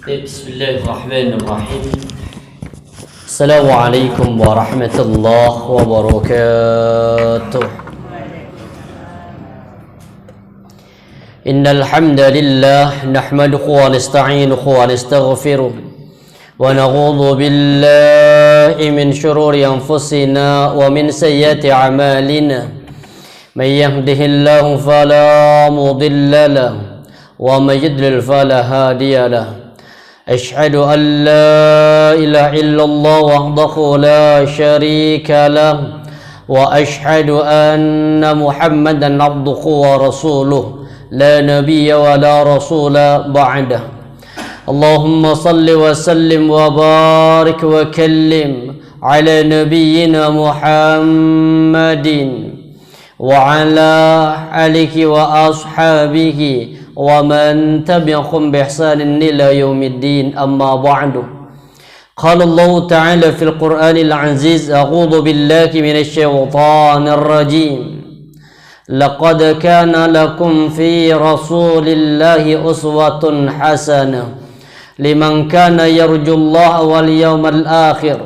بسم الله الرحمن الرحيم. السلام عليكم ورحمة الله وبركاته. إن الحمد لله نحمده ونستعينه ونستغفره ونعوذ بالله من شرور أنفسنا ومن سيئات أعمالنا. من يهده الله فلا مضل له ومن يضلل فلا هادي له. أشهد أن لا إله إلا الله وحده لا شريك له وأشهد أن محمدا عبده ورسوله لا نبي ولا رسول بعده. اللهم صل وسلم وبارك وكلم على نبينا محمد وعلى آله وأصحابه ومن تبعهم بإحسان إلى يوم الدين. أما بعد، قال الله تعالى في القرآن العزيز: أعوذ بالله من الشيطان الرجيم. لقد كان لكم في رسول الله أسوة حسنة لمن كان يرجو الله واليوم الآخر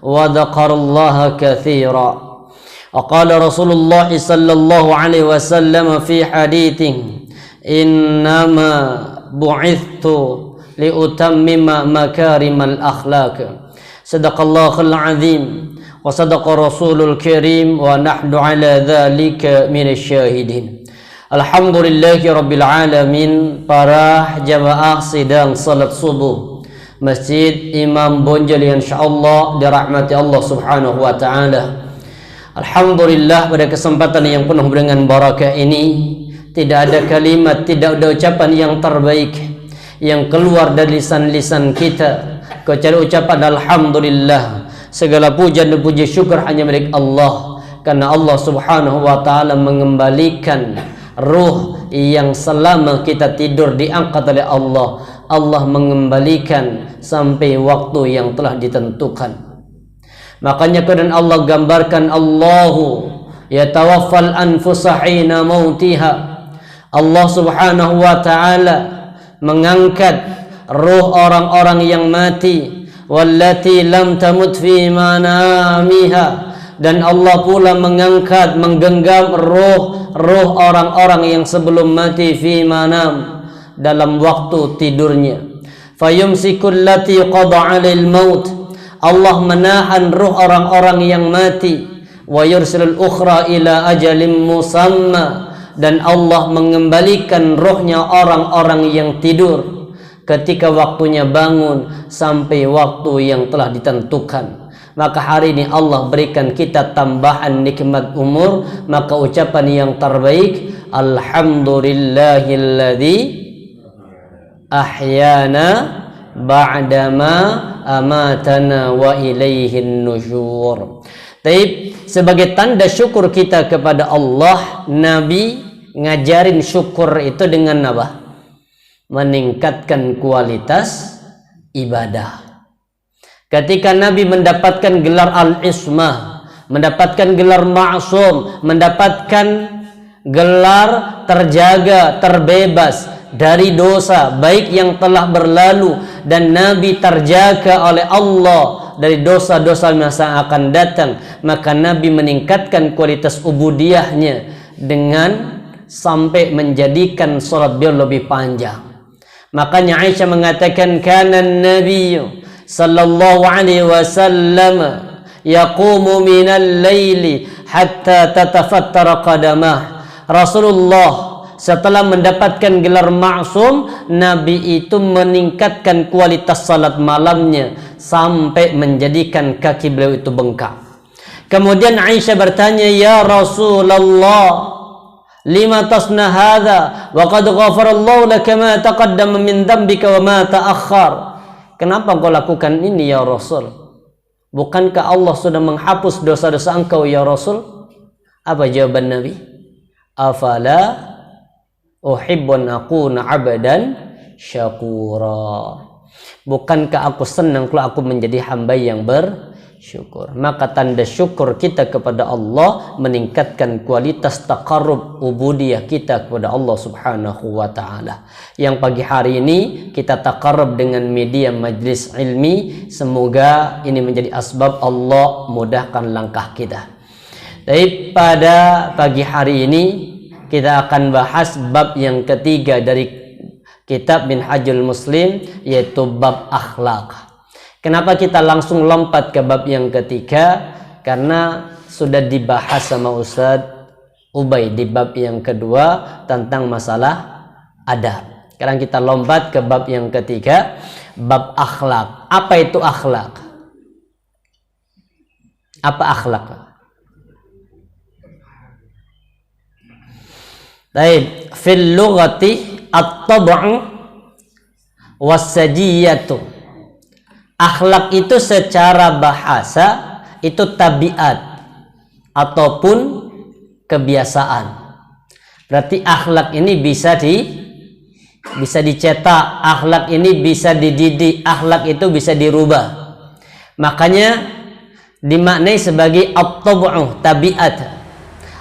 وذكر الله كثيرا. وقال رسول الله صلى الله عليه وسلم في حديثه: إنما بعثت لأتمم مكارم الأخلاق. صدق الله العظيم وصدق رسول الكريم ونحن على ذلك من الشاهدين. Alhamdulillahi Rabbil Alamin. Para jamaah sidang salat subuh Masjid Imam Bonjol yang insyaallah dirahmati Allah subhanahu wa ta'ala. Alhamdulillah, pada kesempatan yang penuh dengan barakah ini tidak ada kalimat, tidak ada ucapan yang terbaik yang keluar dari lisan-lisan kita kecuali ucapan alhamdulillah. Segala puja dan puji syukur hanya milik Allah, karena Allah subhanahu wa ta'ala mengembalikan ruh yang selama kita tidur diangkat oleh Allah. Allah mengembalikan sampai waktu yang telah ditentukan. Makanya kemudian Allah gambarkan, Allahu yatawaffal anfusa hina mautiha. Allah subhanahu wa ta'ala mengangkat ruh orang-orang yang mati, wallati lam tamut fi manamiha, dan Allah pula mengangkat, menggenggam ruh orang-orang yang sebelum mati fi manam, dalam waktu tidurnya. Fayumsikul lati qada 'alal maut, Allah menahan ruh orang-orang yang mati, wa yursilul ukhra ila ajalin musamma, dan Allah mengembalikan ruhnya orang-orang yang tidur ketika waktunya bangun sampai waktu yang telah ditentukan. Maka hari ini Allah berikan kita tambahan nikmat umur, maka ucapan yang terbaik, alhamdulillahilladzi ahyana ba'dama amatana wa ilaihin nusyur. Taib, sebagai tanda syukur kita kepada Allah, Nabi ngajarin syukur itu dengan apa? Meningkatkan kualitas ibadah. Ketika Nabi mendapatkan gelar al-ismah, mendapatkan gelar ma'sum, mendapatkan gelar terjaga, terbebas dari dosa baik yang telah berlalu, dan Nabi terjaga oleh Allah dari dosa-dosa yang akan datang, maka Nabi meningkatkan kualitas ubudiyahnya dengan sampai menjadikan salat beliau lebih panjang. Makanya Aisyah mengatakan, kana an-nabiy sallallahu alaihi wasallam yaqumu minal laili hatta tatafattara qadamah. Rasulullah setelah mendapatkan gelar ma'sum, Nabi itu meningkatkan kualitas salat malamnya sampai menjadikan kaki beliau itu bengkak. Kemudian Aisyah bertanya, ya Rasulullah, lima tasna hadha wa qad ghafarallahu laka ma taqaddama min dhanbika wa ma ta'akhkhar. Kenapa engkau lakukan ini ya Rasul? Bukankah Allah sudah menghapus dosa-dosa engkau ya Rasul? Apa jawaban Nabi? Afala uhibbun akuna abadan syakura. Bukankah aku senang kalau aku menjadi hamba yang syukur. Maka tanda syukur kita kepada Allah meningkatkan kualitas taqarrub ubudiyah kita kepada Allah Subhanahu wa taala. Yang pagi hari ini kita taqarrub dengan media majlis ilmi, semoga ini menjadi asbab Allah mudahkan langkah kita. Tapi pada pagi hari ini kita akan bahas bab yang ketiga dari kitab Minhajul Muslim, yaitu bab akhlak. Kenapa kita langsung lompat ke bab yang ketiga? Karena sudah dibahas sama Ustadz Ubay di bab yang kedua tentang masalah adab. Sekarang kita lompat ke bab yang ketiga, bab akhlak. Apa itu akhlak? Apa akhlak? Baik, fil lughati at-tab'u was-sajiyatu. Akhlak itu secara bahasa itu tabiat ataupun kebiasaan. Berarti akhlak ini bisa dicetak, akhlak ini bisa dididik, akhlak itu bisa dirubah. Makanya dimaknai sebagai at-tab'u, tabiat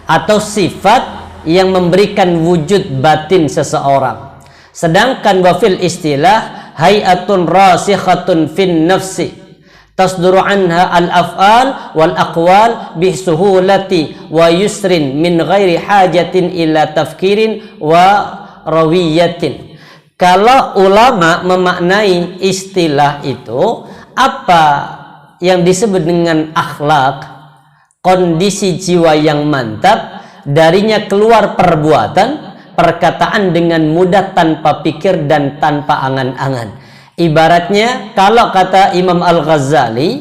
atau sifat yang memberikan wujud batin seseorang. Sedangkan wafil istilah hayatun rasikhatun fin nafsi tasduru anha al-af'al wal aqwal bisuhulati wa yusrin min ghairi hajatin ila tafkirin wa rawiyatin. Kalau ulama memaknai istilah itu, apa yang disebut dengan akhlak, kondisi jiwa yang mantap, darinya keluar perbuatan, perkataan dengan mudah tanpa pikir dan tanpa angan-angan. Ibaratnya kalau kata Imam Al-Ghazali,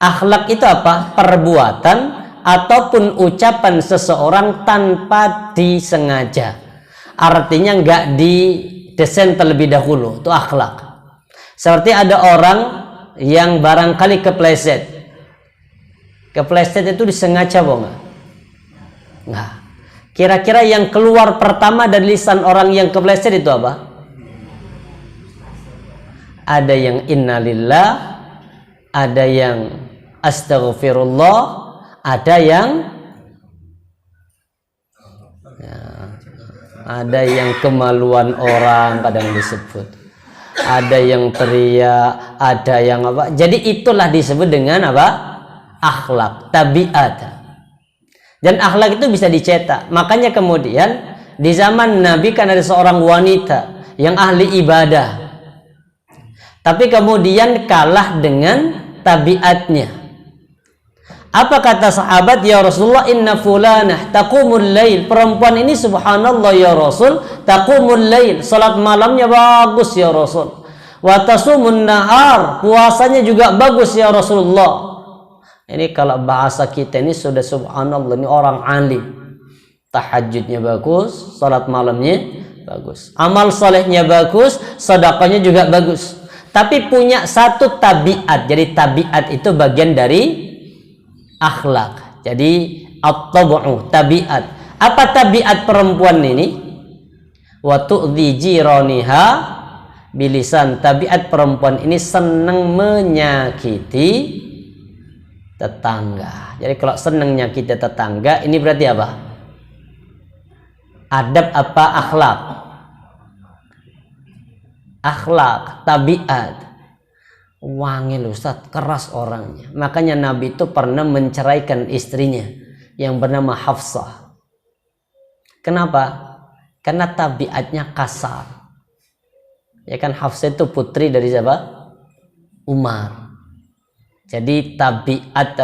akhlak itu apa? Perbuatan ataupun ucapan seseorang tanpa disengaja. Artinya nggak didesain terlebih dahulu, itu akhlak. Seperti ada orang yang barangkali kepleset. Kepleset itu disengaja nggak? Nggak. Kira-kira yang keluar pertama dari lisan orang yang kepleset itu apa? Ada yang innalillah, ada yang astaghfirullah, ada yang kemaluan orang kadang disebut. Ada yang teriak, ada yang apa? Jadi itulah disebut dengan apa? Akhlak, tabiat. Dan akhlak itu bisa dicetak. Makanya kemudian di zaman Nabi kan ada seorang wanita yang ahli ibadah, tapi kemudian kalah dengan tabiatnya. Apa kata sahabat? Ya Rasulullah, inna fulanah taqumul lail. Perempuan ini subhanallah ya Rasul, taqumul lail, salat malamnya bagus ya Rasul. Wa tasumun nahar, puasanya juga bagus ya Rasulullah. Ini kalau bahasa kita ini sudah subhanallah, ini orang alim. Tahajudnya bagus, salat malamnya bagus, amal solehnya bagus, sedekahnya juga bagus. Tapi punya satu tabiat. Jadi tabiat itu bagian dari akhlak. Jadi at-tab'u, tabiat. Apa tabiat perempuan ini? Wa tu'dhi jiraniha bilisan. Tabiat perempuan ini senang menyakiti tetangga. Jadi kalau senang nyakiti tetangga, ini berarti apa? Adab apa akhlak? Akhlak, tabiat. Wangi Ustaz, keras orangnya. Makanya Nabi itu pernah menceraikan istrinya yang bernama Hafsah. Kenapa? Karena tabiatnya kasar. Ya kan, Hafsah itu putri dari siapa? Umar. Jadi tabiat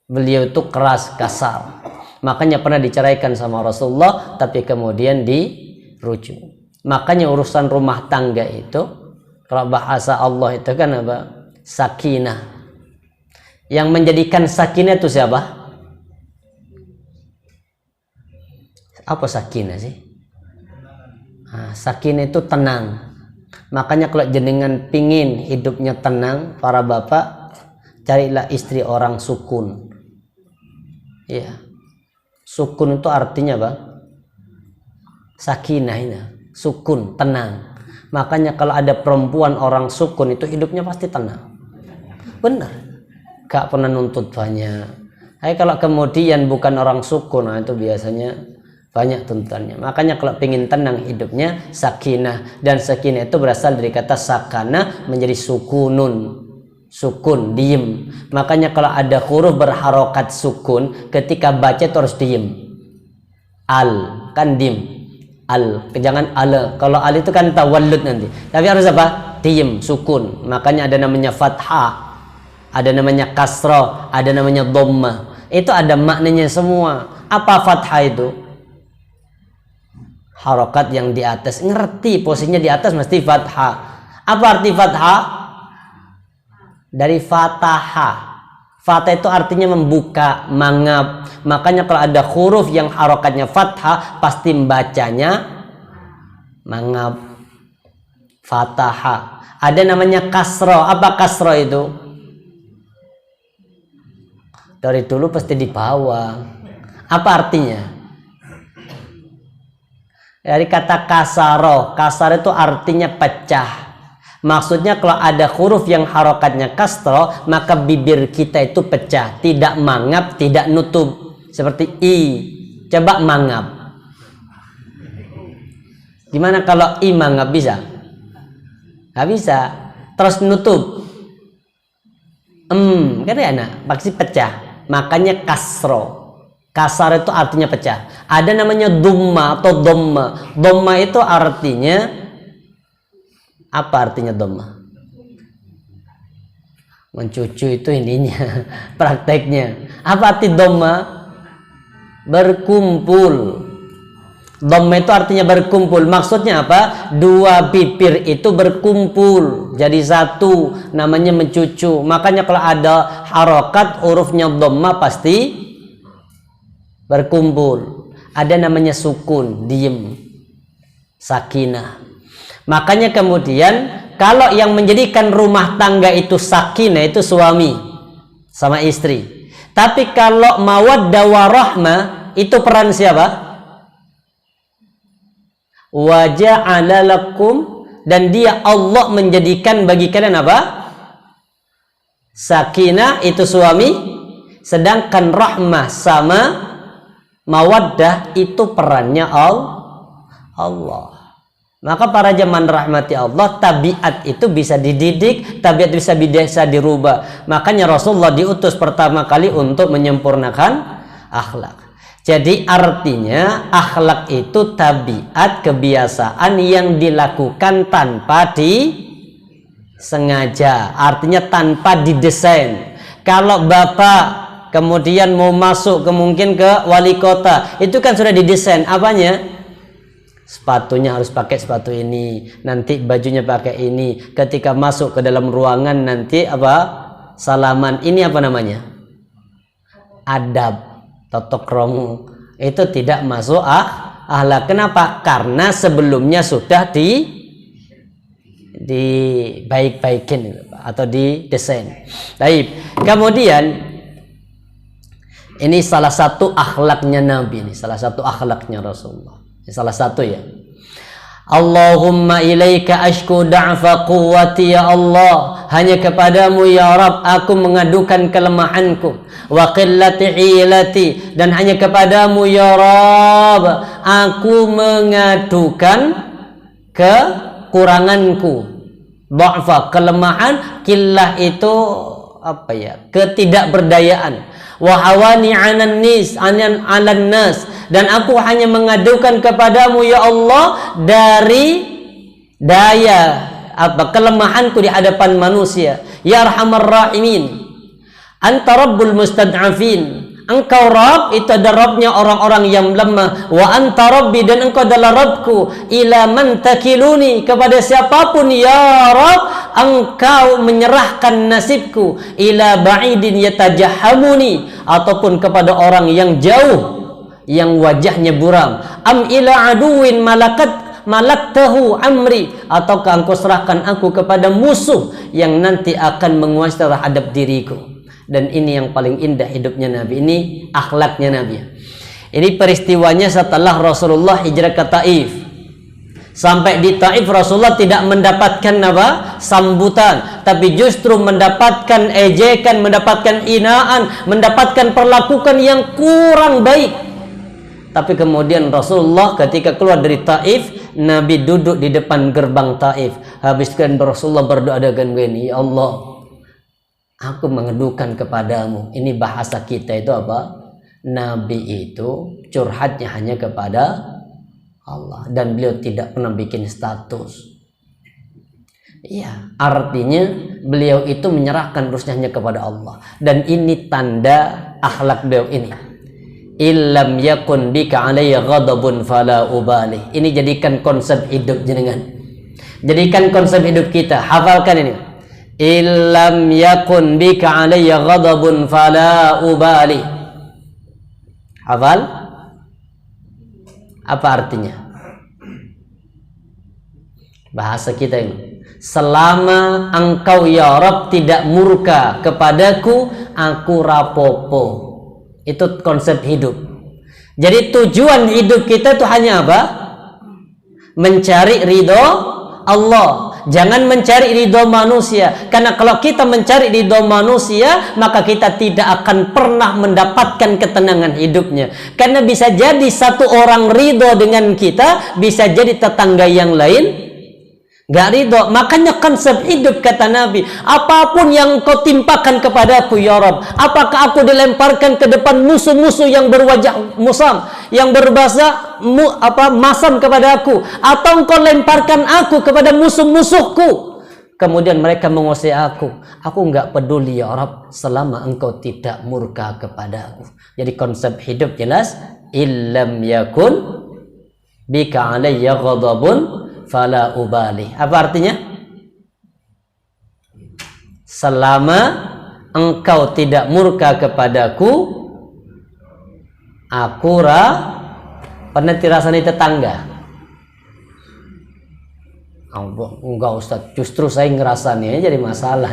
beliau itu keras, kasar. Makanya pernah diceraikan sama Rasulullah, tapi kemudian dirujuk. Makanya urusan rumah tangga itu, kalau bahasa Allah itu kan apa? Sakinah. Yang menjadikan sakinah itu siapa? Apa sakinah sih? Sakinah itu tenang. Makanya kalau jenengan pingin hidupnya tenang, para bapak, carilah istri orang sukun. Ya, sukun itu artinya apa? Sakinah ini, sukun, tenang. Makanya kalau ada perempuan orang sukun itu hidupnya pasti tenang. Benar, gak pernah nuntut banyak. Kalau kemudian bukan orang sukun, nah itu biasanya banyak tuntutannya. Makanya kalau pengen tenang hidupnya, sakinah. Dan sakinah itu berasal dari kata sakana menjadi sukunun, sukun, diem. Makanya kalau ada huruf berharokat sukun, ketika baca itu harus diem. Al, kan diem. Al, jangan al. Kalau al itu kan tawallud nanti. Tapi harus apa? Diem, sukun. Makanya ada namanya fathah, ada namanya kasrah, ada namanya dhammah. Itu ada maknanya semua. Apa fathah itu? Harokat yang di atas. Ngerti posisinya di atas mesti fathah. Apa arti fathah? Dari fataha. Fathah itu artinya membuka, mangap. Makanya kalau ada huruf yang harokatnya fathah, pasti membacanya mangap. Fataha. Ada namanya kasroh. Apa kasroh itu? Dari dulu pasti di bawah. Apa artinya? Dari kata kasaro. Kasar itu artinya pecah. Maksudnya kalau ada huruf yang harokatnya kasroh, maka bibir kita itu pecah, tidak mangap, tidak nutup. Seperti i. Coba mangap. Gimana kalau i mangap, bisa? Gak bisa. Terus nutup. Kan ya anak, pasti pecah. Makanya kasroh. Kasar itu artinya pecah. Ada namanya dumma atau dhamma. Dhamma itu artinya apa artinya dhamma? Mencucu itu ininya, prakteknya. Apa arti dhamma? Berkumpul. Dhamma itu artinya berkumpul. Maksudnya apa? Dua bibir itu berkumpul jadi satu, namanya mencucu. Makanya kalau ada harokat hurufnya dhamma pasti berkumpul. Ada namanya sukun, diem, sakinah. Makanya kemudian kalau yang menjadikan rumah tangga itu sakinah itu suami sama istri. Tapi kalau mawaddah warahmah itu peran siapa? Wa ja'ala lakum, dan dia Allah menjadikan bagi kalian apa? Sakinah itu suami, sedangkan rahmah sama mawaddah itu perannya Allah. Maka para jemaah rahmati Allah, tabiat itu bisa dididik, tabiat bisa dirubah. Makanya Rasulullah diutus pertama kali untuk menyempurnakan akhlak. Jadi artinya akhlak itu tabiat, kebiasaan yang dilakukan tanpa disengaja. Artinya tanpa didesain. Kalau bapak kemudian mau masuk mungkin ke wali kota, itu kan sudah didesain. Apanya? Sepatunya harus pakai sepatu ini, nanti bajunya pakai ini, ketika masuk ke dalam ruangan nanti apa? Salaman. Ini apa namanya? Adab, totok kromo. Itu tidak masuk akhlak. Kenapa? Karena sebelumnya sudah baik-baikin atau didesain. Baik. Kemudian ini salah satu akhlaknya Nabi, ini salah satu akhlaknya Rasulullah. Salah satu ya. Allahumma ilaika ashku da'fa quwwati ya Allah. Hanya kepadamu ya Rabb aku mengadukan kelemahanku. Wa qillati hilati. Dan hanya kepadamu ya Rabb aku mengadukan kekuranganku. Da'fa, kelemahan. Qillah itu apa ya? Ketidakberdayaan. Wa hawani 'alan nas, dan aku hanya mengadukan kepadamu ya Allah dari daya kelemahanku di hadapan manusia. Ya arhamar rahimin, anta rabbul mustad'afin. Engkau Rabb, itu ada Rabbnya orang-orang yang lemah. Wa anta Rabbi, dan engkau adalah Rabbku. Ila man takiluni, kepada siapapun ya Rabb engkau menyerahkan nasibku. Ila ba'idin yatajahamuni, ataupun kepada orang yang jauh, yang wajahnya buram. Am ila aduwin malaktahu amri, ataukah engkau serahkan aku kepada musuh yang nanti akan menguasai terhadap diriku. Dan ini yang paling indah hidupnya Nabi, ini akhlaknya Nabi. Ini peristiwanya setelah Rasulullah hijrah ke Taif. Sampai di Taif Rasulullah tidak mendapatkan apa? Sambutan, tapi justru mendapatkan ejekan, mendapatkan hinaan, mendapatkan perlakuan yang kurang baik. Tapi kemudian Rasulullah ketika keluar dari Taif, Nabi duduk di depan gerbang Taif. Habiskan Rasulullah berdoa dengan begini, ya Allah, aku mengeduhkan kepadamu. Ini bahasa kita itu apa? Nabi itu curhatnya hanya kepada Allah, dan beliau tidak pernah bikin status. Iya, artinya beliau itu menyerahkan urusnya hanya kepada Allah. Dan ini tanda akhlak beliau ini. Illam yakun bika alayya ghadabun fala ubali. Ini jadikan konsep hidup jenengan. Jadikan konsep hidup kita. Hafalkan ini. Illam yakun bika alayya ghadabun fala ubali. Hafal? Apa artinya? Bahasa kita ini. Selama engkau ya Rabb tidak murka kepadaku, aku rapopo. Itu konsep hidup. Jadi tujuan hidup kita itu hanya apa? Mencari ridho Allah. Jangan mencari ridho manusia. Karena kalau kita mencari ridho manusia, maka kita tidak akan pernah mendapatkan ketenangan hidupnya. Karena bisa jadi satu orang ridho dengan kita, bisa jadi tetangga yang lain gak ridho. Makanya konsep hidup kata Nabi, apapun yang kau timpakan kepadaku ya Rabb, apakah aku dilemparkan ke depan musuh-musuh yang berwajah musam, yang berbahasa masam kepada aku, atau engkau lemparkan aku kepada musuh-musuhku, kemudian mereka menguasai aku nggak peduli ya Rabb, selama engkau tidak murka kepadaku. Jadi konsep hidup jelas, illam yakun bika alayya ghadabun fala ubali. Apa artinya? Selama engkau tidak murka kepadaku, aku pernah dirasani tetangga. Enggak Ustaz, justru saya ngerasani jadi masalah.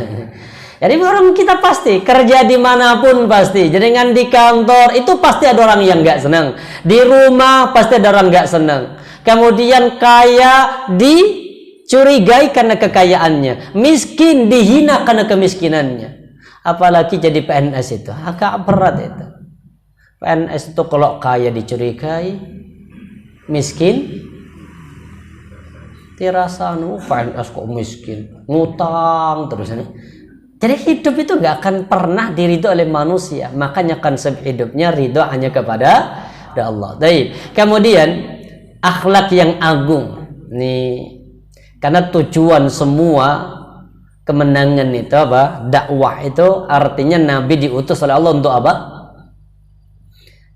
Jadi orang kita pasti kerja dimanapun pasti, jangan di kantor itu pasti ada orang yang nggak senang, di rumah pasti ada orang nggak senang. Kemudian kaya dicurigai karena kekayaannya, miskin dihina karena kemiskinannya. Apalagi jadi PNS itu agak berat itu. PNS itu kalau kaya dicurigai, miskin dirasa PNS kok miskin, ngutang terus ini. Jadi hidup itu nggak akan pernah diridho oleh manusia. Makanya konsep hidupnya ridho hanya kepada Allah. Baik. Kemudian akhlak yang agung nih, karena tujuan semua kemenangan itu apa? Dakwah itu artinya Nabi diutus oleh Allah untuk apa?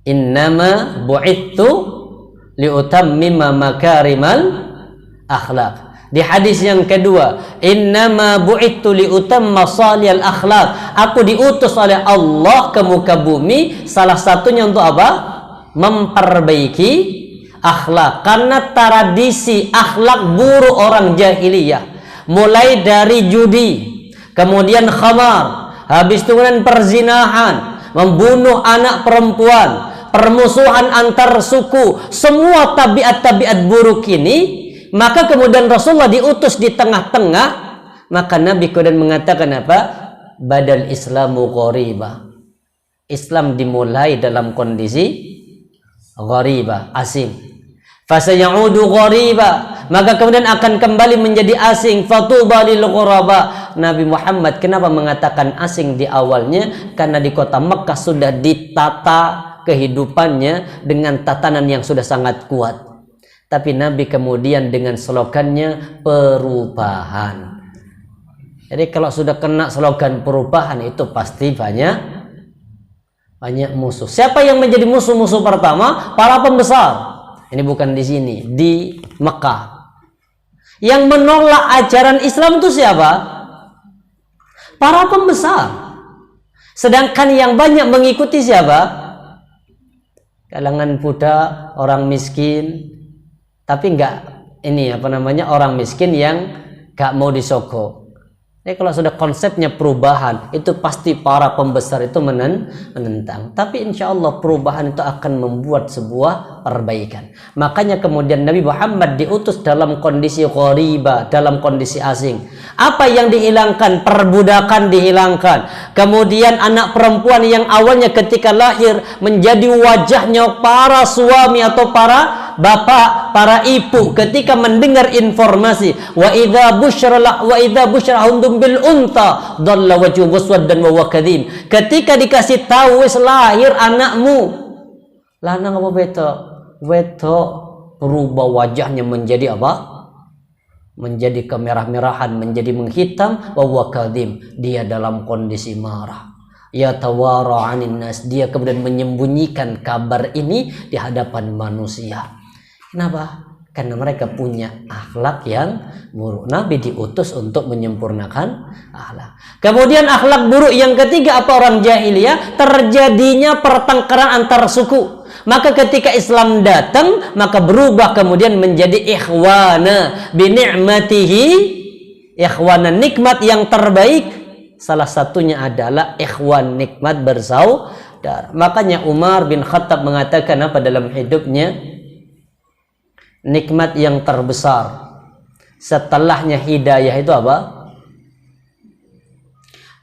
Innama bu'ittu liutammima makarimal akhlak. Di hadis yang kedua, innama bu'ittu liutamma salihal akhlak. Aku diutus oleh Allah ke muka bumi salah satunya untuk apa? Memperbaiki akhlak. Karena tradisi akhlak buruk orang jahiliyah, mulai dari judi, kemudian khamar, habis itu kemudian perzinahan, membunuh anak perempuan, permusuhan antar suku, semua tabiat-tabiat buruk ini. Maka kemudian Rasulullah diutus di tengah-tengah. Maka Nabi kemudian mengatakan apa? Badal Islamu ghariba. Islam dimulai dalam kondisi ghariba, asing. Fasayaudu ghariba, maka kemudian akan kembali menjadi asing. Fatuba lil ghuraba. Nabi Muhammad kenapa mengatakan asing di awalnya? Karena di kota Mekah sudah ditata kehidupannya dengan tatanan yang sudah sangat kuat. Tapi Nabi kemudian dengan slogannya perubahan. Jadi kalau sudah kena slogan perubahan itu pasti banyak musuh. Siapa yang menjadi musuh-musuh pertama? Para pembesar. Ini bukan di sini, di Mekah. Yang menolak ajaran Islam itu siapa? Para pembesar. Sedangkan yang banyak mengikuti siapa? Kalangan budak, orang miskin. Tapi enggak orang miskin yang enggak mau disogok. Jadi kalau sudah konsepnya perubahan, itu pasti para pembesar itu menentang. Tapi insya Allah perubahan itu akan membuat sebuah perbaikan. Makanya kemudian Nabi Muhammad diutus dalam kondisi ghariba, dalam kondisi asing. Apa yang dihilangkan? Perbudakan dihilangkan. Kemudian anak perempuan yang awalnya ketika lahir menjadi wajahnya para suami atau para bapak, para ibu ketika mendengar informasi wa idza busyra bil unta dhalla wajhu muswaddan wa huwa kadhim. Ketika dikasih tahu wis lahir anakmu, lanang apa wedok, berubah wajahnya menjadi apa? Menjadi kemerah-merahan, menjadi menghitam, wa huwa kadhim, dia dalam kondisi marah. Ya tawara 'anin nas, dia kemudian menyembunyikan kabar ini di hadapan manusia. Kenapa? Karena mereka punya akhlak yang buruk. Nabi diutus untuk menyempurnakan akhlak. Kemudian akhlak buruk yang ketiga apa orang jahiliyah? Terjadinya pertengkaran antar suku. Maka ketika Islam datang, maka berubah kemudian menjadi ikhwana bi ni'matihi, ikhwana nikmat yang terbaik. Salah satunya adalah ikhwan nikmat bersaudara. Makanya Umar bin Khattab mengatakan apa dalam hidupnya? Nikmat yang terbesar setelahnya hidayah itu apa?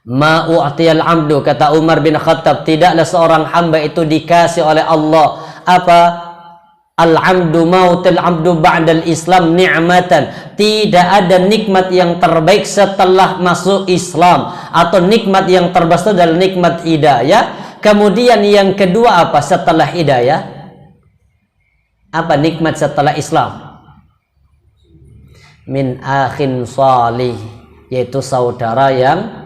Ma u'tiyal amdu, kata Umar bin Khattab, tidaklah seorang hamba itu dikasih oleh Allah apa? Al-amdu mautil abdu ba'dal Islam ni'matan. Tidak ada nikmat yang terbaik setelah masuk Islam, atau nikmat yang terbesar adalah nikmat hidayah. Kemudian yang kedua apa setelah hidayah? Apa nikmat setelah Islam? Min akhin salih, yaitu saudara yang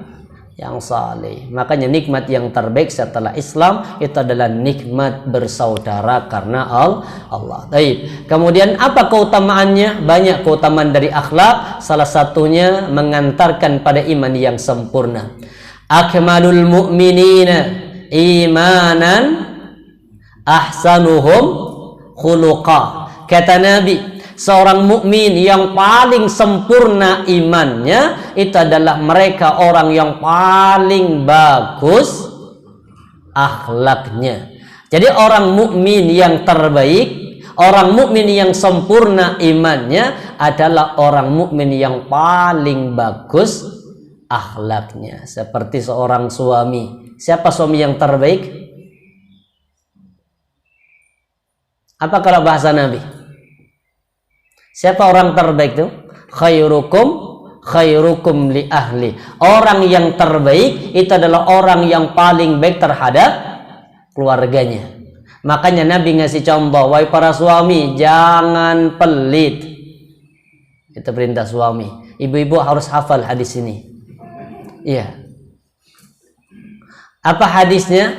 saleh. Makanya nikmat yang terbaik setelah Islam itu adalah nikmat bersaudara karena Allah. Baik. Kemudian apa keutamaannya? Banyak keutamaan dari akhlak. Salah satunya mengantarkan pada iman yang sempurna. Akmalul mu'minina imanan ahsanuhum khuluqa. Kata Nabi, seorang mukmin yang paling sempurna imannya itu adalah mereka orang yang paling bagus akhlaknya. Jadi orang mukmin yang terbaik, orang mukmin yang sempurna imannya adalah orang mukmin yang paling bagus akhlaknya. Seperti seorang suami. Siapa suami yang terbaik? Apa kalau bahasa Nabi? Siapa orang terbaik itu? Khairukum li ahli. Orang yang terbaik itu adalah orang yang paling baik terhadap keluarganya. Makanya Nabi ngasih contoh, wahai para suami, jangan pelit. Itu perintah suami. Ibu-ibu harus hafal hadis ini. Iya. Apa hadisnya?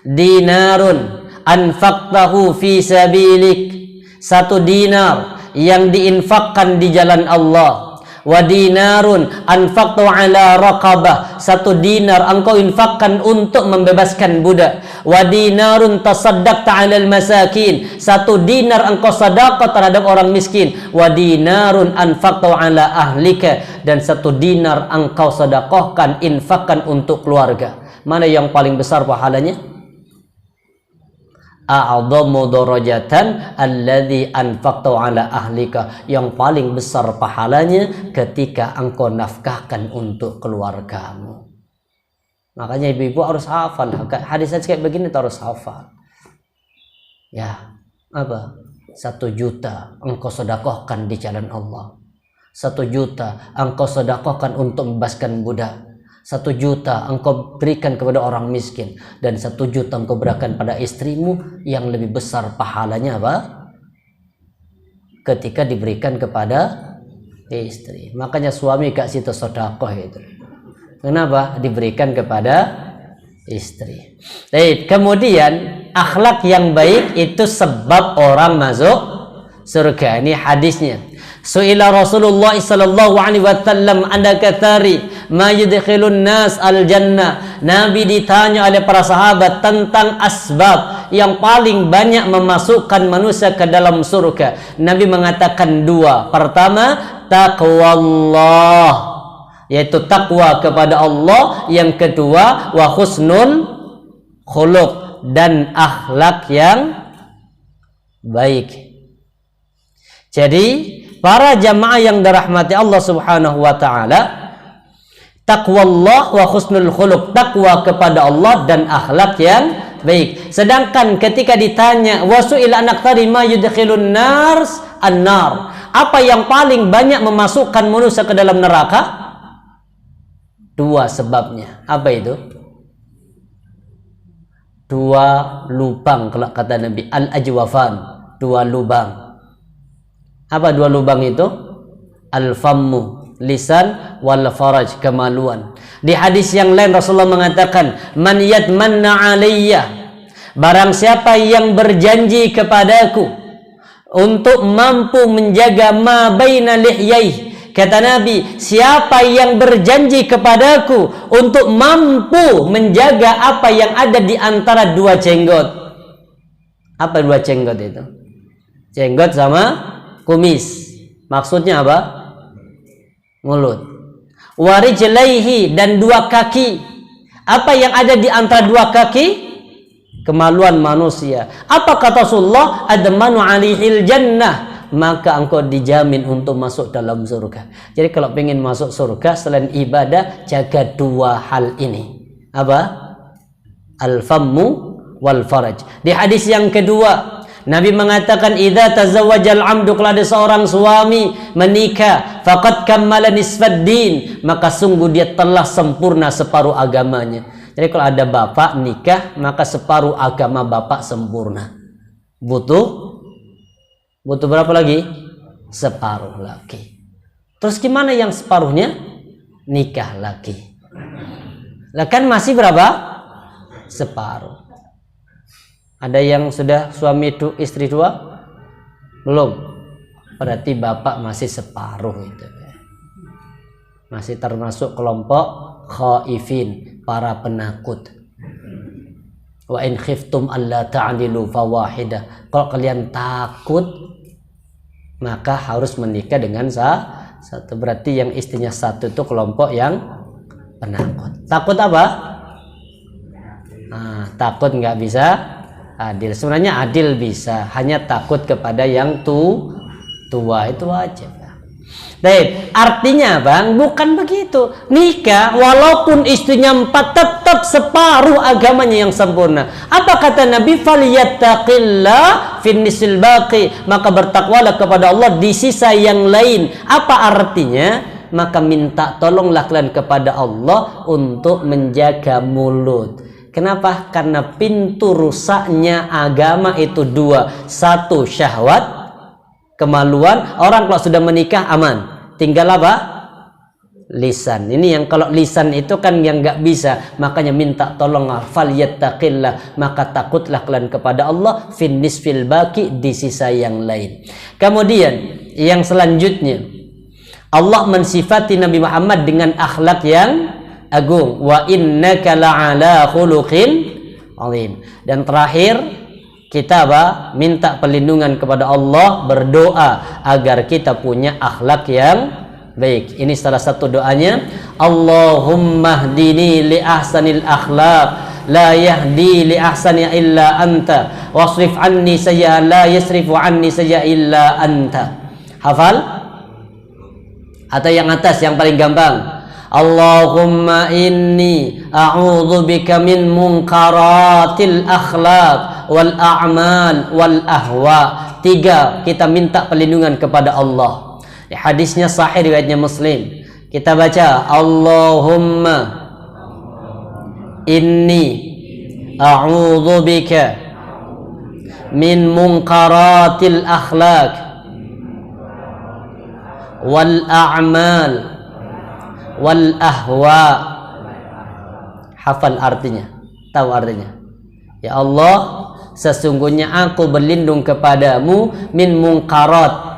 Dinarun anfaqtahu fi sabilik, satu dinar yang diinfakkan di jalan Allah. Wa dinarun anfaqtu ala raqabah, satu dinar engkau infakkan untuk membebaskan budak. Wa dinarun tasaddaqta ala masakin, satu dinar engkau sedekah terhadap orang miskin. Wa dinarun anfaqtu ala ahlika, dan satu dinar engkau sedekahkan, infakkan untuk keluarga. Mana yang paling besar pahalanya? A'adhamu darajatan alladhi anfaqtu ala ahlika, yang paling besar pahalanya ketika engkau nafkahkan untuk keluargamu. Makanya ibu-ibu harus hafal hadis kayak begini, harus hafal. Ya, apa? 1 juta engkau sedekahkan di jalan Allah. 1 juta engkau sedekahkan untuk membebaskan budak. 1 juta engkau berikan kepada orang miskin, dan 1 juta engkau berikan pada istrimu, yang lebih besar pahalanya apa? Ketika diberikan kepada istri. Makanya suami kasih sedekah itu. Kenapa? Diberikan kepada istri. Baik, kemudian akhlak yang baik itu sebab orang masuk surga. Ini hadisnya. Su'ila Rasulullah sallallahu alaihi wasallam anda kathari ma yudkhilun nas al jannah. Nabi ditanya oleh para sahabat tentang asbab yang paling banyak memasukkan manusia ke dalam surga. Nabi mengatakan 2. Pertama, taqwallah. yaitu takwa kepada Allah. Yang kedua, wa husnul khuluq, dan akhlak yang baik. Jadi para jamaah yang dirahmati Allah Subhanahu wa taala, taqwallah wa husnul khuluq, takwa kepada Allah dan akhlak yang baik. Sedangkan ketika ditanya wasu'il anaktsari ma yudkhilun nars an-nar, apa yang paling banyak memasukkan manusia ke dalam neraka? Dua sebabnya. Apa itu? Dua lubang, kalau kata Nabi, al-ajwafan, dua lubang. Apa dua lubang itu? Al-fammu, lisan, wal faraj, kemaluan. Di hadis yang lain Rasulullah mengatakan, man yadmanna alayya, barang siapa yang berjanji kepadaku untuk mampu menjaga ma baina lihyai. Kata Nabi, siapa yang berjanji kepadaku untuk mampu menjaga apa yang ada di antara dua jenggot. Apa dua jenggot itu? Jenggot sama kumis. Maksudnya apa? Mulut. Warijlaihi, dan dua kaki. Apa yang ada di antara dua kaki? Kemaluan manusia. Apa kata Rasulullah? Admanu alihil jannah, maka engkau dijamin untuk masuk dalam surga. Jadi kalau pengen masuk surga selain ibadah, jaga dua hal ini. Apa? Al-fammu wal faraj. Di hadis yang kedua, Nabi mengatakan, idza tazawwajal 'abdu, kalau ada seorang suami menikah, faqad kammala nisfad din, maka sungguh dia telah sempurna separuh agamanya. Jadi kalau ada bapak nikah, maka separuh agama bapak sempurna. Butuh berapa lagi? Separuh lagi. Terus gimana yang separuhnya? Nikah lagi. Lah kan masih berapa? Separuh. Ada yang sudah suami itu istri dua? Belum. Berarti bapak masih separuh itu. Masih termasuk kelompok khaifin, para penakut. Wa in khiftum alla ta'dilu fawahidah. Kalau kalian takut, maka harus menikah dengan satu. Berarti yang istrinya satu itu kelompok yang penakut. Takut apa? Takut nggak bisa adil. Sebenarnya adil bisa, hanya takut kepada yang tua itu wajib. Baik, artinya bang, bukan begitu. Nikah walaupun istrinya 4 tetap separuh agamanya yang sempurna. Apa kata Nabi? Falyattaqillah fin nisil baqi, maka bertakwalah kepada Allah di sisa yang lain. Apa artinya? Maka minta tolonglah kalian kepada Allah untuk menjaga mulut. Kenapa? Karena pintu rusaknya agama itu dua. Satu, syahwat, kemaluan. Orang kalau sudah menikah aman. Tinggal apa? Lisan. Ini yang kalau lisan itu kan yang nggak bisa. Makanya minta tolong. Falyattaqillah, maka takutlah kalian kepada Allah. Fin nisfil baqi, di sisa yang lain. Kemudian yang selanjutnya, Allah mensifati Nabi Muhammad dengan akhlak yang agung. Wa innaka la'ala khuluqin azim. Dan terakhir, kita minta perlindungan kepada Allah, berdoa agar kita punya akhlak yang baik. Ini salah satu doanya. Allahumma hdini li ahsanil akhlaq, la yahdi li ahsani illa anta, wasrif anni sayya la yasrifu anni sayya illa anta. Hafal? Atau yang atas yang paling gampang. Allahumma inni a'udzubika min munkaratil akhlaq wal a'mal wal ahwa. 3, kita minta perlindungan kepada Allah. Hadisnya sahih, riwayatnya Muslim. Kita baca, Allahumma inni a'udzubika min munkaratil akhlaq wal a'mal wal ahwa. Hafal artinya, tahu artinya. Ya Allah, sesungguhnya aku berlindung kepadamu min mungkarat,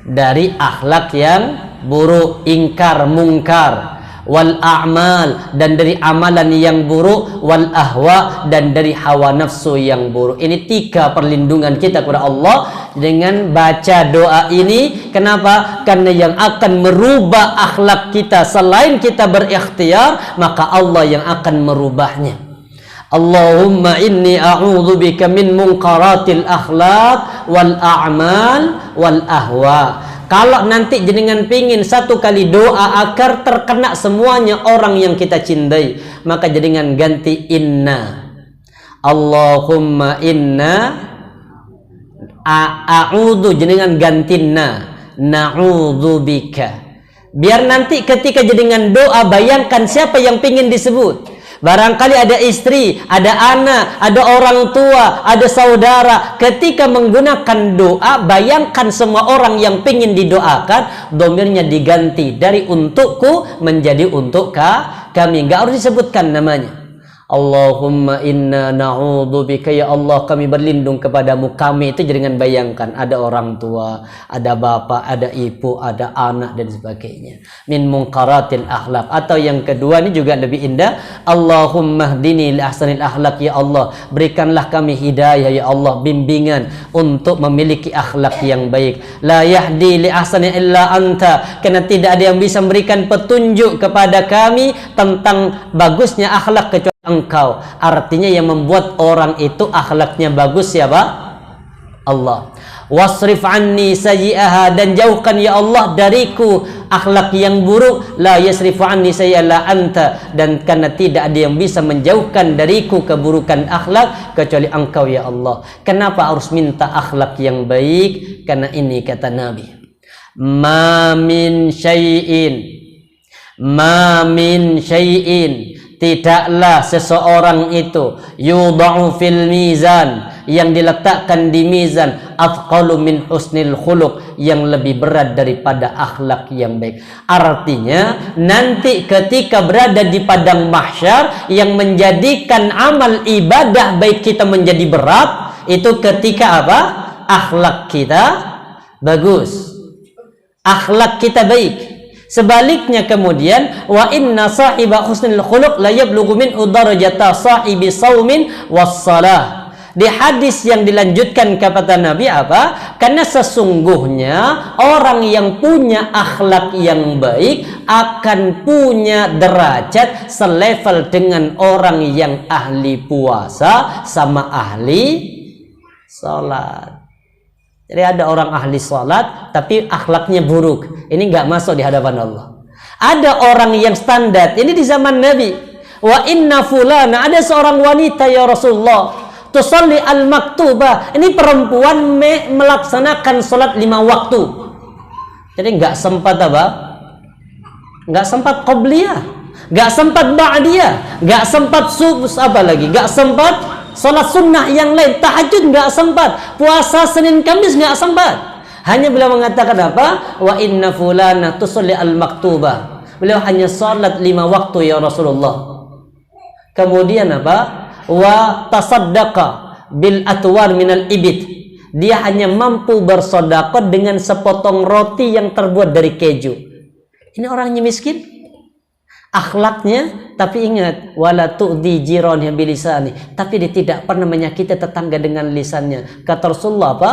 dari akhlak yang buruk, ingkar mungkar, wal a'mal, dan dari amalan yang buruk, wal ahwa, dan dari hawa nafsu yang buruk. Ini 3 perlindungan kita kepada Allah dengan baca doa ini. Kenapa? Karena yang akan merubah akhlak kita selain kita berikhtiar, maka Allah yang akan merubahnya. Allahumma inni a'udzubika min munkaratil akhlaq wal a'mal wal ahwa. Kalau nanti jenengan pingin satu kali doa agar terkena semuanya orang yang kita cintai, maka jenengan ganti inna. Allahumma inna a'udzu, jenengan gantina na'udzubika. Biar nanti ketika jenengan doa bayangkan siapa yang pingin disebut. Barangkali ada istri, ada anak, ada orang tua, ada saudara. Ketika menggunakan doa, bayangkan semua orang yang pingin didoakan, domirnya diganti dari untukku menjadi untuk kami. Nggak harus disebutkan namanya. Allahumma inna na'udzubika, ya Allah kami berlindung kepadamu. Kami itu jangan bayangkan ada orang tua, ada bapak, ada ibu, ada anak dan sebagainya. Min munkaratil akhlak. Atau yang kedua ini juga lebih indah. Allahumma hdini li ahsanil akhlak, ya Allah berikanlah kami hidayah ya Allah, bimbingan untuk memiliki akhlak yang baik. La yahdi li ahsani illa anta, karena tidak ada yang bisa memberikan petunjuk kepada kami tentang bagusnya akhlak kecuali Engkau. Artinya yang membuat orang itu akhlaknya bagus siapa? Allah. Wasrif anni sayyi'aha, dan jauhkan ya Allah dariku akhlak yang buruk. La yasrifu anni sayyi'a la anta, dan karena tidak ada yang bisa menjauhkan dariku keburukan akhlak kecuali Engkau ya Allah. Kenapa harus minta akhlak yang baik? Karena ini kata Nabi, ma min syai'in, tidaklah seseorang itu yudha'u fil mizan, yang diletakkan di mizan, athqalu min husnil khuluq, yang lebih berat daripada akhlak yang baik. Artinya nanti ketika berada di padang mahsyar, yang menjadikan amal ibadah baik kita menjadi berat itu ketika apa? Akhlak kita bagus, akhlak kita baik. Sebaliknya kemudian, wa inna sahiba husnil khuluq la yablughu min darajata sahibi saumin wassalah. Di hadis yang dilanjutkan kata Nabi apa? Karena sesungguhnya orang yang punya akhlak yang baik akan punya derajat selevel dengan orang yang ahli puasa sama ahli salat. Jadi ada orang ahli salat tapi akhlaknya buruk, ini nggak masuk di hadapan Allah. Ada orang yang standar, ini di zaman Nabi. Wa inna fulana, ada seorang wanita ya Rasulullah, tusalli al-maktubah, ini perempuan melaksanakan salat 5 waktu. Jadi nggak sempat apa? Nggak sempat qabliyah, nggak sempat ba'diyah, nggak sempat subuh apa lagi, nggak sempat salat sunnah yang lain, tahajud nggak sempat, puasa Senin Kamis nggak sempat. Hanya beliau mengatakan apa? Wa inna fulana tusalli al-maktubah. Beliau hanya salat 5 waktu ya Rasulullah. Kemudian apa? Wa tasaddaqa bil atwar minal ibit. Dia hanya mampu bersedekah dengan sepotong roti yang terbuat dari keju. Ini orangnya miskin. Akhlaknya, tapi ingat, wala tu'di jirannya bilisani, tapi dia tidak pernah menyakiti tetangga dengan lisannya. Kata Rasulullah apa?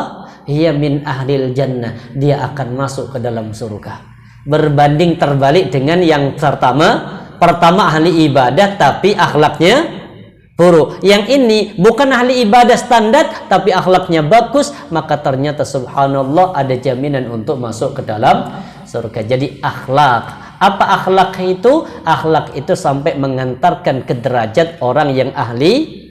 Hiya min ahlil jannah, dia akan masuk ke dalam surga. Berbanding terbalik dengan yang pertama ahli ibadah tapi akhlaknya buruk. Yang ini bukan ahli ibadah standar tapi akhlaknya bagus, maka ternyata subhanallah ada jaminan untuk masuk ke dalam surga. Jadi akhlak. Apa akhlak itu? Akhlak itu sampai mengantarkan ke derajat orang yang ahli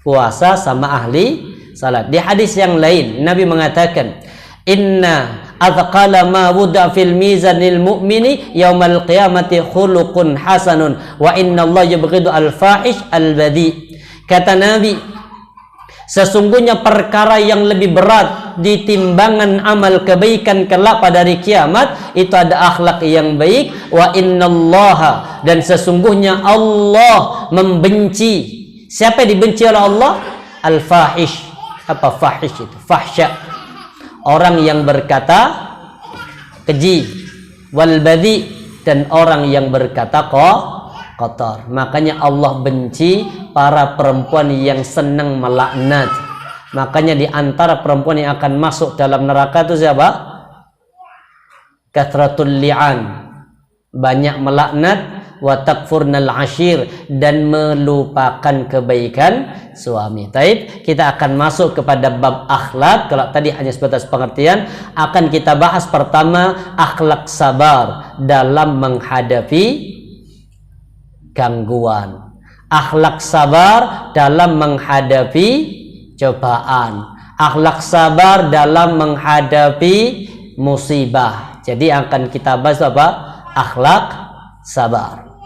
puasa sama ahli salat. Di hadis yang lain Nabi mengatakan, inna athqala ma wuda fil mizanil mu'mini yaumal qiyamati khuluqun hasanun wa inna Allah yubghidu al-fahish al-badi. Kata Nabi, sesungguhnya perkara yang lebih berat di timbangan amal kebaikan kelak pada hari kiamat itu ada akhlak yang baik. Wa innallaha, dan sesungguhnya Allah membenci. Siapa yang dibenci oleh Allah? Al-fahish. Apa fahish itu? Fahsya. Orang yang berkata keji. Wal badi, dan orang yang berkata kotor. Makanya Allah benci para perempuan yang senang melaknat, Makanya di antara perempuan yang akan masuk dalam neraka itu siapa? Kathratul li'an, banyak melaknat, wa takfurnal ashir, dan melupakan kebaikan suami. Taib, kita akan masuk kepada bab akhlak. Kalau tadi hanya sebatas pengertian, akan kita bahas pertama akhlak sabar dalam menghadapi gangguan, akhlak sabar dalam menghadapi cobaan, akhlak sabar dalam menghadapi musibah. Jadi akan kita bahas apa? Akhlak sabar.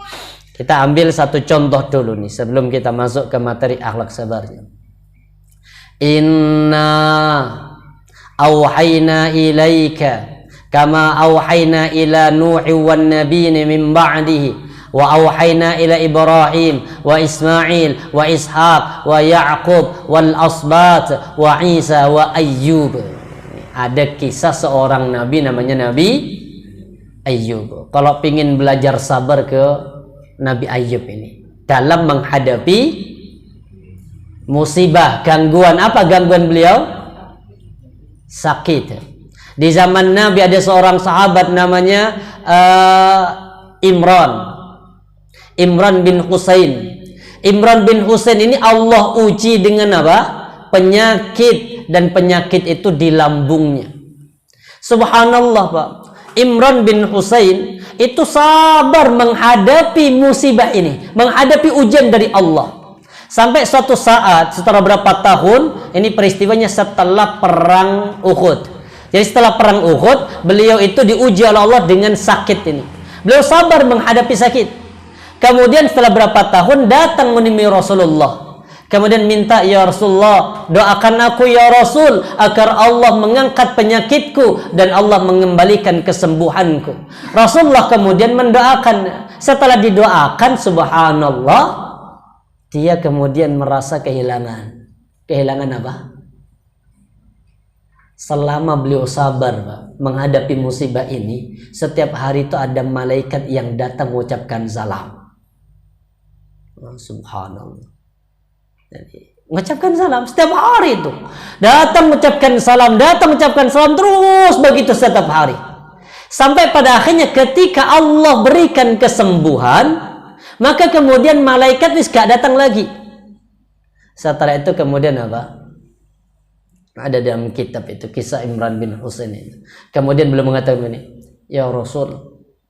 Kita ambil satu contoh dulu nih sebelum kita masuk ke materi akhlak sabarnya. Inna auhayna ilaika kama auhayna ila Nuhi wan nabiyyin min ba'dihi wa auhayna ila Ibrahim wa Ismail wa Ishaq wa Ya'qub wal asbat wa Isa wa Ayyub. Ada kisah seorang nabi namanya Nabi Ayyub. Kalau pingin belajar sabar ke Nabi Ayyub ini dalam menghadapi musibah, gangguan. Apa gangguan beliau? Sakit. Di zaman Nabi ada seorang sahabat namanya Imran bin Husain. Imran bin Husain ini Allah uji dengan apa? Penyakit, dan penyakit itu di lambungnya. Subhanallah, Pak. Imran bin Husain itu sabar menghadapi musibah ini, menghadapi ujian dari Allah. Sampai suatu saat setelah berapa tahun, ini peristiwanya setelah perang Uhud. Jadi setelah perang Uhud, beliau itu diuji oleh Allah dengan sakit ini. Beliau sabar menghadapi sakit. Kemudian setelah berapa tahun datang menemui Rasulullah. Kemudian minta, ya Rasulullah, doakan aku ya Rasul agar Allah mengangkat penyakitku dan Allah mengembalikan kesembuhanku. Rasulullah kemudian mendoakan. Setelah didoakan, subhanallah, dia kemudian merasa kehilangan. Kehilangan apa? Selama beliau sabar, Pak, menghadapi musibah ini, setiap hari itu ada malaikat yang datang mengucapkan salam. Subhanallah. Mengucapkan salam setiap hari itu. Datang mengucapkan salam, terus begitu setiap hari. Sampai pada akhirnya ketika Allah berikan kesembuhan, maka kemudian malaikat itu gak datang lagi. Setelah itu kemudian apa? Ada dalam kitab itu kisah Imran bin Husain itu. Kemudian beliau mengatakan ini, ya Rasul,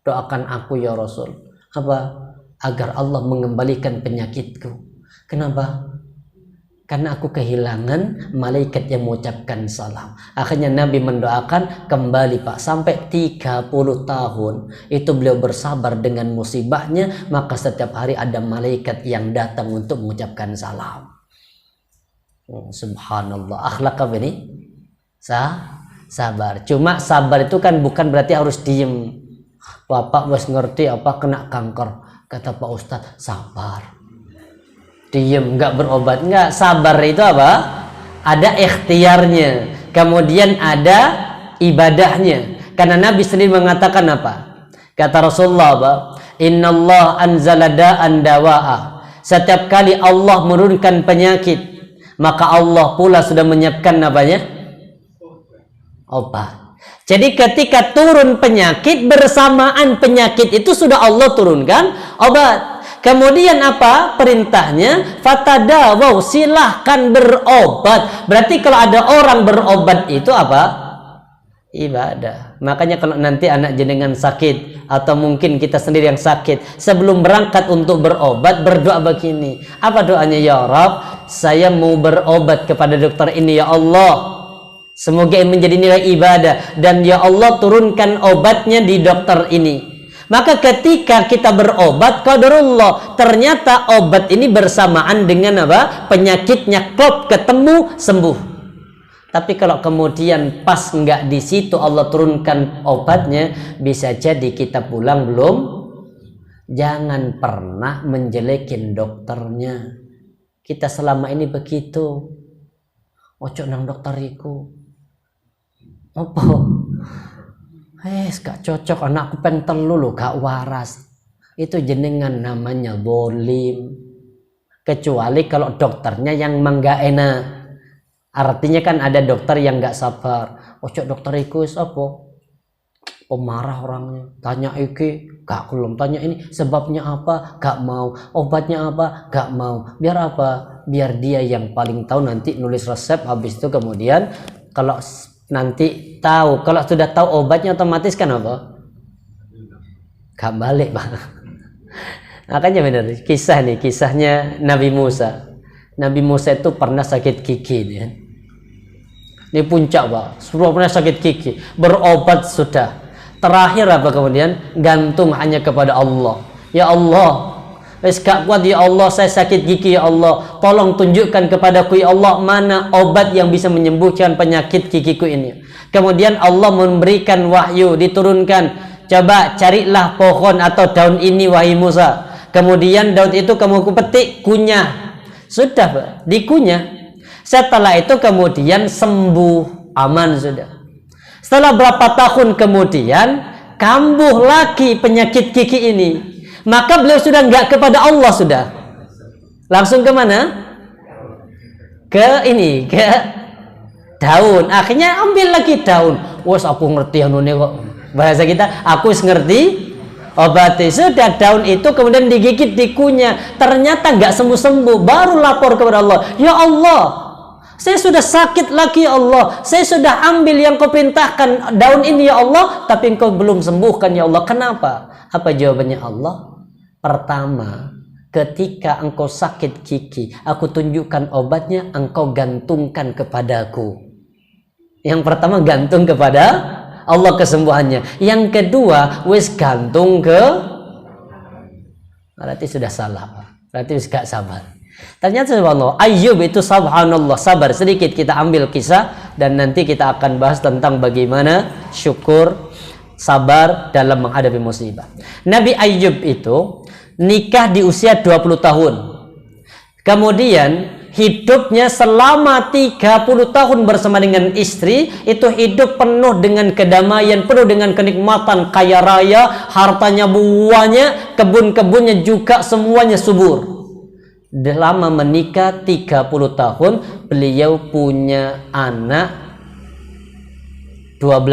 doakan aku ya Rasul. Apa? Agar Allah mengembalikan penyakitku. Kenapa? Karena aku kehilangan malaikat yang mengucapkan salam. Akhirnya Nabi mendoakan kembali, Pak. Sampai 30 tahun itu beliau bersabar dengan musibahnya. Maka setiap hari ada malaikat yang datang untuk mengucapkan salam. Subhanallah. Akhlak apa ini? Sabar. Cuma sabar itu kan bukan berarti harus diem. Bapak wes ngerti apa kena kanker. Kata Pak Ustadz, sabar. Diem, nggak berobat, nggak. Sabar itu apa? Ada ikhtiarnya, kemudian ada ibadahnya. Karena Nabi sendiri mengatakan apa? Kata Rasulullah apa? Innallah anzala da'an dawa'a. Setiap kali Allah menurunkan penyakit, maka Allah pula sudah menyiapkan apanya? Obat. Jadi ketika turun penyakit, bersamaan penyakit itu sudah Allah turunkan obat. Kemudian apa perintahnya? Fatadawaw, silahkan berobat. Berarti kalau ada orang berobat itu apa? Ibadah. Makanya kalau nanti anak jenengan sakit atau mungkin kita sendiri yang sakit, sebelum berangkat untuk berobat, berdoa begini. Apa doanya? Ya Rabb, saya mau berobat kepada dokter ini ya Allah. Semoga ini menjadi nilai ibadah, dan ya Allah turunkan obatnya di dokter ini. Maka ketika kita berobat, qadarullah, ternyata obat ini bersamaan dengan apa? Penyakitnya klop, ketemu, sembuh. Tapi kalau kemudian pas nggak di situ Allah turunkan obatnya, bisa jadi kita pulang belum. Jangan pernah menjelekin dokternya. Kita selama ini begitu. Ojo nang dokter iku. Apa? Gak cocok, anakku pengen telu loh, gak waras. Itu jenengan namanya bolim. Kecuali kalau dokternya yang gak enak. Artinya kan ada dokter yang nggak sabar. Ojo dokter iku wis apa? Pemarah orangnya. Tanya iki, gak kelem. Tanya ini sebabnya apa? Gak mau. Obatnya apa? Gak mau. Biar apa? Biar dia yang paling tahu, nanti nulis resep. Habis itu kemudian kalau nanti tahu, kalau sudah tahu obatnya otomatis kan apa? Gak balik, Pak. Makanya benar. Kisahnya Nabi Musa. Nabi Musa itu pernah sakit gigi ya. Ini puncak, Pak. Sudah pernah sakit gigi, berobat sudah. Terakhir apa kemudian? Gantung hanya kepada Allah. Ya Allah, wis gak kuat ya Allah, saya sakit gigi ya Allah. Tolong tunjukkan kepadaku ya Allah mana obat yang bisa menyembuhkan penyakit gigiku ini. Kemudian Allah memberikan wahyu, diturunkan, coba carilah pohon atau daun ini wahai Musa. Kemudian daun itu kamu petik, kunyah. Sudah, Pak, dikunyah. Setelah itu kemudian sembuh, aman sudah. Setelah berapa tahun kemudian kambuh lagi penyakit gigi ini, maka beliau sudah enggak kepada Allah sudah. Langsung ke mana? Ke daun. Akhirnya ambil lagi daun. Wes aku ngerti anune kok. Bahasa kita, aku ngerti obatnya. Sudah daun itu kemudian digigit, dikunyah. Ternyata enggak sembuh-sembuh. Baru lapor kepada Allah. Ya Allah, saya sudah sakit lagi ya Allah. Saya sudah ambil yang kau perintahkan daun ini ya Allah, tapi engkau belum sembuhkan ya Allah. Kenapa? Apa jawabannya Allah? Pertama, ketika engkau sakit gigi, aku tunjukkan obatnya, engkau gantungkan kepadaku. Yang pertama gantung kepada Allah kesembuhannya. Yang kedua, wis gantung ke, berarti sudah salah. Berarti wis gak sabar. Ternyata subhanallah, Ayyub itu subhanallah sabar. Sedikit kita ambil kisah dan nanti kita akan bahas tentang bagaimana syukur, sabar dalam menghadapi musibah. Nabi Ayyub itu nikah di usia 20 tahun. Kemudian hidupnya selama 30 tahun bersama dengan istri, itu hidup penuh dengan kedamaian, penuh dengan kenikmatan, kaya raya, hartanya buahnya, kebun-kebunnya juga semuanya subur. Lama menikah 30 tahun, beliau punya anak 20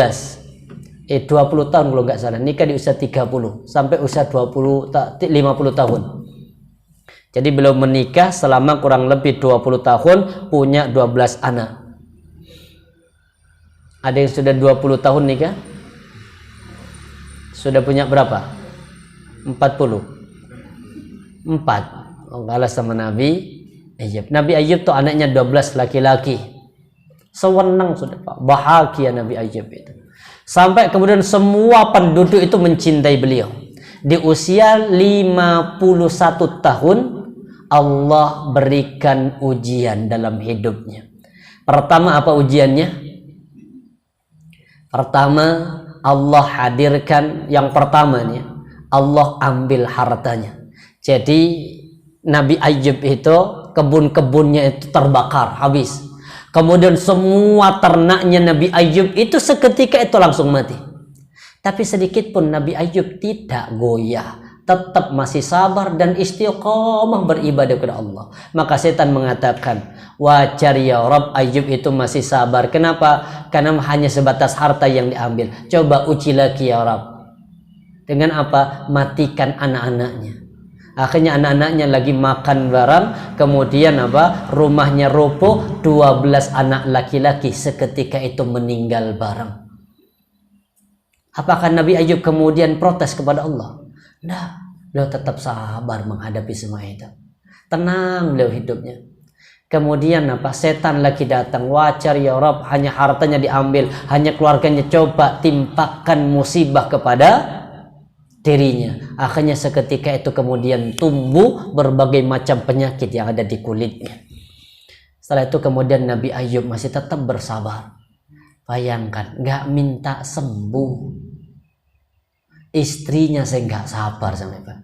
tahun kalau nggak salah. Nikah di usia 30 sampai usia 50 tahun. Jadi beliau menikah selama kurang lebih 20 tahun, punya 12 anak. Ada yang sudah 20 tahun nikah? Sudah punya berapa? 4. Kalah sama Nabi Ayyub. Nabi Ayyub tuh anaknya 12 laki-laki. Sewenang sudah, Pak. Bahagia Nabi Ayyub itu. Sampai kemudian semua penduduk itu mencintai beliau. Di usia 51 tahun Allah berikan ujian dalam hidupnya. Pertama apa ujiannya? Pertama Allah hadirkan, yang pertamanya Allah ambil hartanya. Jadi Nabi Ayyub itu kebun-kebunnya itu terbakar habis. Kemudian semua ternaknya Nabi Ayyub itu seketika itu langsung mati. Tapi sedikit pun Nabi Ayyub tidak goyah, tetap masih sabar dan istiqomah beribadah kepada Allah. Maka setan mengatakan, wajar ya Rabb, Ayyub itu masih sabar. Kenapa? Karena hanya sebatas harta yang diambil. Coba uji lagi ya Rabb. Dengan apa? Matikan anak-anaknya. Akhirnya anak-anaknya lagi makan barang, kemudian apa? Rumahnya roboh, 12 anak laki-laki seketika itu meninggal bareng. Apakah Nabi Ayyub kemudian protes kepada Allah? Nah, beliau tetap sabar menghadapi semua itu. Tenang beliau hidupnya. Kemudian apa? Setan lagi datang. Wajar ya Rabb, hanya hartanya diambil, hanya keluarganya. Coba timpakan musibah kepada dirinya. Akhirnya seketika itu kemudian tumbuh berbagai macam penyakit yang ada di kulitnya. Setelah itu kemudian Nabi Ayyub masih tetap bersabar. Bayangkan, nggak minta sembuh. Istrinya saya nggak sabar sampai Pak.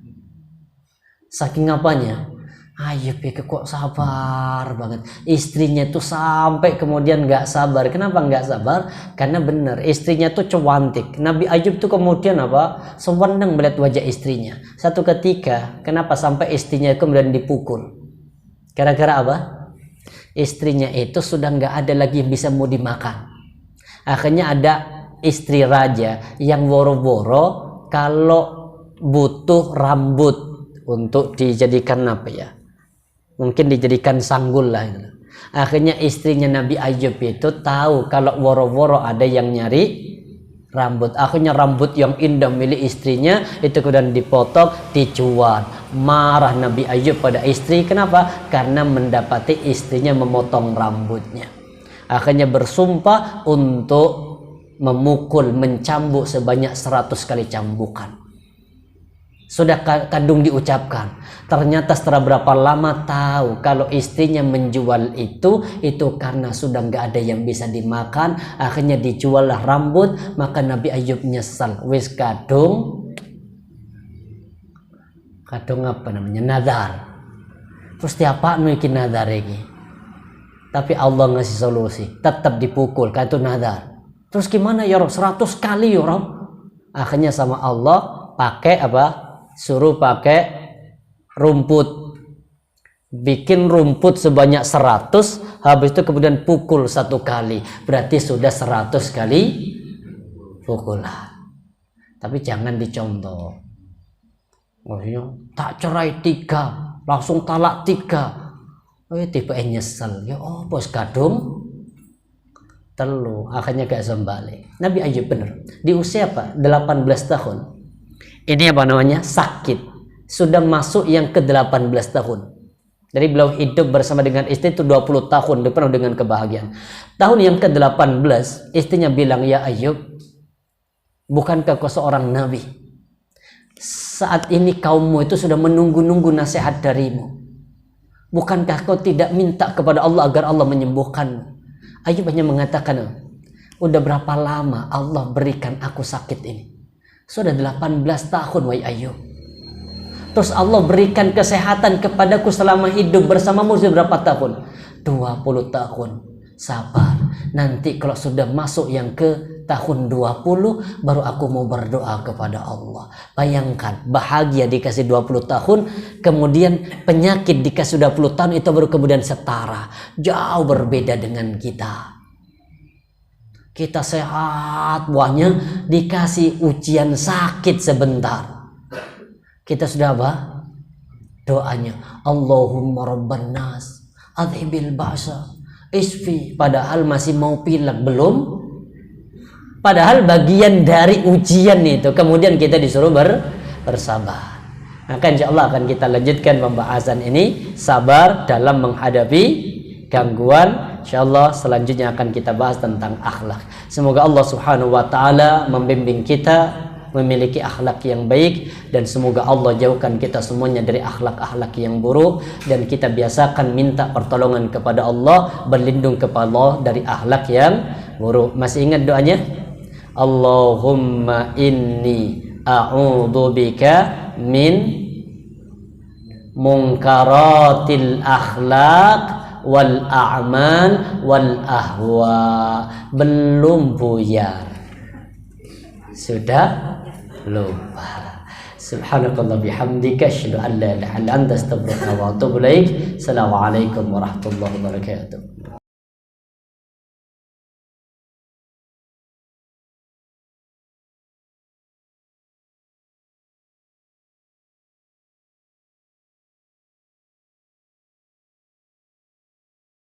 Saking apanya? Ayyub itu kok sabar banget. Istrinya tuh sampai kemudian nggak sabar. Kenapa nggak sabar? Karena benar istrinya tuh cantik. Nabi Ayyub tuh kemudian apa? Senang melihat wajah istrinya. Satu ketika, kenapa sampai istrinya kemudian dipukul? Gara-gara apa? istrinya itu sudah nggak ada lagi yang bisa mau dimakan. Akhirnya ada istri raja yang woro-woro kalau butuh rambut untuk dijadikan apa ya? Mungkin dijadikan sanggul lah. Akhirnya istrinya Nabi Ayub itu tahu kalau woro-woro ada yang nyari rambut. Akhirnya rambut yang indah milik istrinya itu kemudian dipotong, dijual. Marah Nabi Ayub pada istri. Kenapa? Karena mendapati istrinya memotong rambutnya. Akhirnya bersumpah untuk memukul, mencambuk sebanyak 100 kali cambukan. Sudah kadung diucapkan. Ternyata setelah berapa lama tahu kalau istrinya menjual itu karena sudah nggak ada yang bisa dimakan. Akhirnya dijuallah rambut. Maka Nabi Ayub nyesal. Wis kadung apa namanya, nazar. Terus tiapa bikin nazar lagi. Tapi Allah ngasih solusi. Tetap dipukul, kan itu nazar. Terus gimana ya Rob? 100 kali ya Rob. Akhirnya sama Allah pakai apa? Suruh pakai rumput. Bikin rumput sebanyak 100. Habis itu kemudian pukul 1 kali. Berarti sudah 100 kali pukulan. Tapi jangan dicontoh. Maksudnya tak cerai 3, langsung talak 3. Tiba nyesel. Ya bos kadung telu. Akhirnya gak sembalik. Nabi Ayub benar. Di usia apa? 18 tahun. Ini apa namanya? Sakit. Sudah masuk yang ke-18 tahun. Jadi beliau hidup bersama dengan istri itu 20 tahun. Penuh dengan kebahagiaan. Tahun yang ke-18, istrinya bilang, ya Ayub, bukankah kau seorang nabi? Saat ini kaummu itu sudah menunggu-nunggu nasihat darimu. Bukankah kau tidak minta kepada Allah agar Allah menyembuhkanmu? Ayub hanya mengatakan, udah berapa lama Allah berikan aku sakit ini? Sudah 18 tahun, wahai Ayub. Terus Allah berikan kesehatan kepadaku selama hidup bersamamu sudah berapa tahun? 20 tahun. Sabar. Nanti kalau sudah masuk yang ke tahun 20, baru aku mau berdoa kepada Allah. Bayangkan, bahagia dikasih 20 tahun, kemudian penyakit dikasih 20 tahun, itu baru kemudian setara. Jauh berbeda dengan kita. Kita sehat, buahnya dikasih ujian sakit sebentar. Kita sudah apa? Doanya, Allahumma rabban nas, adhibil ba'sa, isfi. Padahal masih mau pilek, belum. Padahal bagian dari ujian itu. Kemudian kita disuruh bersabar. Maka insya Allah akan kita lanjutkan pembahasan ini. Sabar dalam menghadapi gangguan. InsyaAllah selanjutnya akan kita bahas tentang akhlak. Semoga Allah subhanahu wa ta'ala membimbing kita memiliki akhlak yang baik, dan semoga Allah jauhkan kita semuanya dari akhlak-akhlak yang buruk, dan kita biasakan minta pertolongan kepada Allah, berlindung kepada Allah dari akhlak yang buruk. Masih ingat doanya? Allahumma inni a'udzubika min munkaratil akhlaq wal a'mal wal ahwa. Belum buyar, sudah lupa. Subhanakallah bihamdika asyhadu an la ilaha illa anta astaghfiruka wa atubu ilaik. Assalamualaikum warahmatullahi wabarakatuh.